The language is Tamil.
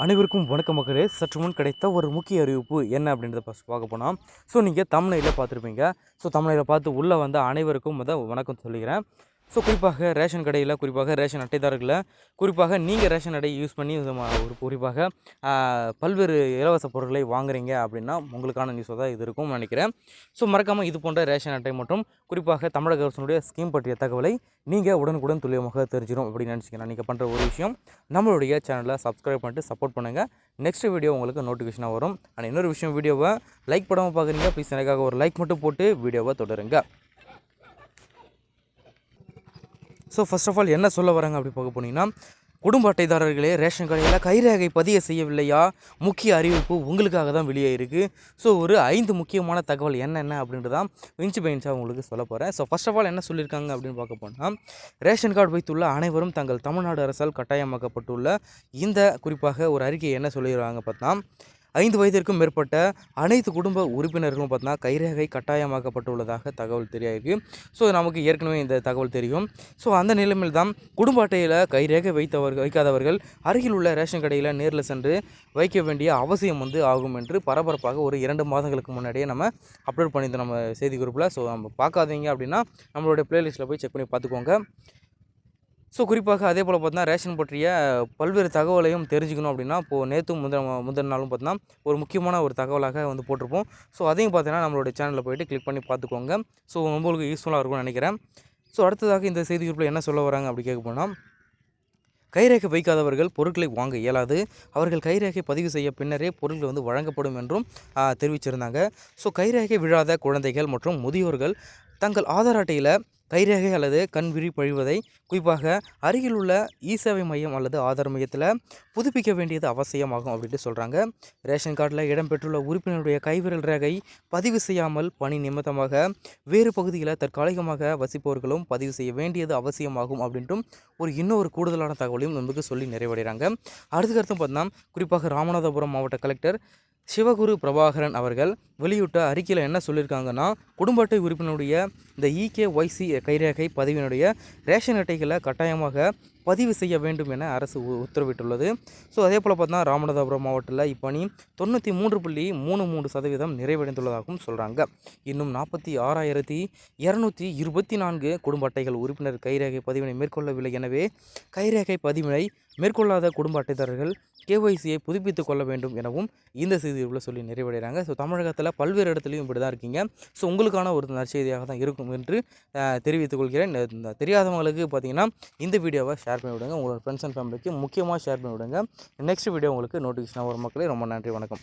அனைவருக்கும் வணக்கம் மக்களே. சற்று முன் கிடைத்த ஒரு முக்கிய அறிவிப்பு என்ன அப்படின்றத பார்க்க போனால், நீங்கள் தம்ப்நெயில்ல பார்த்துருப்பீங்க. தம்ப்நெயில்ல பார்த்து உள்ளே வந்த அனைவருக்கும் வணக்கம் சொல்லிக்கிறேன். குறிப்பாக ரேஷன் கடையில், குறிப்பாக ரேஷன் அட்டைதாரர்களில், குறிப்பாக நீங்கள் ரேஷன் அட்டை யூஸ் பண்ணி ஒரு குறிப்பாக பல்வேறு இலவச பொருட்களை வாங்குறீங்க அப்படின்னா உங்களுக்கான நியூஸாக தான் இது இருக்கும்னு நினைக்கிறேன். மறக்காமல் இது போன்ற ரேஷன் அட்டை மற்றும் குறிப்பாக தமிழக அரசினுடைய ஸ்கீம் பற்றிய தகவலை நீங்கள் உடனுக்குடன் துல்லியமாக தெரிஞ்சிடும் அப்படின்னு நினச்சிக்கிறேன். நீங்கள் பண்ணுற ஒரு விஷயம், நம்மளுடைய சேனலை சப்ஸ்கிரைப் பண்ணிட்டு சப்போர்ட் பண்ணுங்கள். நெக்ஸ்ட் வீடியோ உங்களுக்கு நோட்டிஃபிகேஷனாக வரும். ஆனால் இன்னொரு விஷயம், வீடியோவை லைக் பண்ணாமல் பார்க்குறீங்க, ப்ளீஸ் எனக்காக ஒரு லைக் மட்டும் போட்டு வீடியோவை தொடருங்க. ஃபர்ஸ்ட் ஆஃப் ஆல் என்ன சொல்ல வராங்க அப்படி பார்க்க போனீங்கன்னா, குடும்ப அட்டைதாரர்களே ரேஷன் கடையில் கைரேகை பதிய செய்யவில்லையா? முக்கிய அறிவிப்பு உங்களுக்காக தான் வெளியே இருக்குது. ஒரு 5 முக்கியமான தகவல் என்னென்ன அப்படின்ட்டு தான் இன்ச்சு பை இன்ச்சாக உங்களுக்கு சொல்ல போகிறேன். ஃபர்ஸ்ட் ஆஃப் ஆல் என்ன சொல்லியிருக்காங்க அப்படின்னு பார்க்க போனால், ரேஷன் கார்டு வைத்துள்ள அனைவரும் தங்கள் தமிழ்நாடு அரசால் கட்டாயமாக்கப்பட்டுள்ள இந்த குறிப்பாக ஒரு அறிக்கையை என்ன சொல்லிடுறாங்க பார்த்தா, 5 வயதிற்கும் மேற்பட்ட அனைத்து குடும்ப உறுப்பினர்களும் பார்த்தா கைரேகை கட்டாயமாக்கப்பட்டுள்ளதாக தகவல் தெரியாது. நமக்கு ஏற்கனவே இந்த தகவல் தெரியும். அந்த நிலைமையில் தான் குடும்ப அட்டையில் கைரேகை வைக்காதவர்கள் அருகில் உள்ள ரேஷன் கடையில் நேரில் சென்று வைக்க வேண்டிய அவசியம் ஆகும் என்று பரபரப்பாக ஒரு 2 மாதங்களுக்கு முன்னாடியே நம்ம அப்லோட் பண்ணியிருந்தோம் நம்ம செய்தி குரூப்பில். நம்ம பார்க்காதீங்க அப்படின்னா நம்மளுடைய ப்ளேலிஸ்ட்டில் போய் செக் பண்ணி பார்த்துக்கோங்க. குறிப்பாக அதே போல் பார்த்தீங்கன்னா ரேஷன் பற்றிய பல்வேறு தகவலையும் தெரிஞ்சுக்கணும் அப்படின்னா, இப்போது நேற்றும் முந்தின நாளும் பார்த்தீங்கன்னா ஒரு முக்கியமான ஒரு தகவலாக போட்டிருப்போம். அதையும் பார்த்தீங்கன்னா நம்மளுடைய சேனலில் போய்ட்டு கிளிக் பண்ணி பார்த்துக்கோங்க. உங்களுக்கு யூஸ்ஃபுல்லாக இருக்கும்னு நினைக்கிறேன். அடுத்ததாக இந்த செய்தி குறிப்பில் என்ன சொல்ல வராங்க அப்படி கேட்க போனால், கைரேகை வைக்காதவர்கள் பொருட்களை வாங்க இயலாது. அவர்கள் கைரேகை பதிவு செய்ய பின்னரே பொருட்கள் வழங்கப்படும் என்றும் தெரிவிச்சிருந்தாங்க. கைரேகை விழாத குழந்தைகள் மற்றும் முதியோர்கள் தங்கள் ஆதார் அட்டையில் கைரேகை அல்லது கண் விழி பழிவதை குறிப்பாக அருகில் உள்ள இ-சேவை மையம் அல்லது ஆதார் மையத்தில் புதுப்பிக்க வேண்டியது அவசியமாகும் அப்படின்ட்டு சொல்கிறாங்க. ரேஷன் கார்டில் இடம்பெற்றுள்ள உறுப்பினருடைய கைவிரல் ரேகை பதிவு செய்யாமல் பணி நிமித்தமாக வேறு பகுதியில் தற்காலிகமாக வசிப்பவர்களும் பதிவு செய்ய வேண்டியது அவசியமாகும் அப்படின்ட்டும் இன்னொரு கூடுதலான தகவலையும் நமக்கு சொல்லி நிறைவடைகிறாங்க. அடுத்தடுத்து பார்த்தோம்னா, குறிப்பாக ராமநாதபுரம் மாவட்ட கலெக்டர் சிவகுரு பிரபாகரன் அவர்கள் வெளியிட்ட அறிக்கையில் என்ன சொல்லியிருக்காங்கன்னா, குடும்ப அட்டை உறுப்பினருடைய இந்த இகேஒய்சி கைரேகை பதிவினுடைய ரேஷன் அட்டைகளை கட்டாயமாக பதிவு செய்ய வேண்டும் என அரசு உத்தரவிட்டுள்ளது. அதே போல் பார்த்தா ராமநாதபுரம் மாவட்டத்தில் இப்பணி 93.33% நிறைவடைந்துள்ளதாகவும் சொல்கிறாங்க. இன்னும் 46,224 குடும்ப அட்டைகள் உறுப்பினர் கைரேகை பதிவினை மேற்கொள்ளவில்லை. எனவே கைரேகை பதிவினை மேற்கொள்ளாத குடும்ப அட்டைதாரர்கள் கேஒய்சியை புதுப்பித்துக் கொள்ள வேண்டும் எனவும் இந்த செய்தியில் சொல்லி நிறைவடைகிறாங்க. தமிழகத்தில் பல்வேறு இடத்துலையும் இப்படி தான் இருக்கீங்க. உங்களுக்கான ஒரு நற்செய்தியாக தான் இருக்கும் என்று தெரிவித்துக் கொள்கிறேன். தெரியாதவங்களுக்கு பார்த்தீங்கன்னா இந்த வீடியோவை ஷேர் பண்ணி விடுங்க. உங்களோட ஃப்ரெண்ட்ஸ் அண்ட் ஃபேமிலிக்கு முக்கியமாக ஷேர் பண்ணி விடுங்க. நெக்ஸ்ட் வீடியோ உங்களுக்கு நோட்டிஃபிகேஷன் வரும் மக்களே. ரொம்ப நன்றி, வணக்கம்.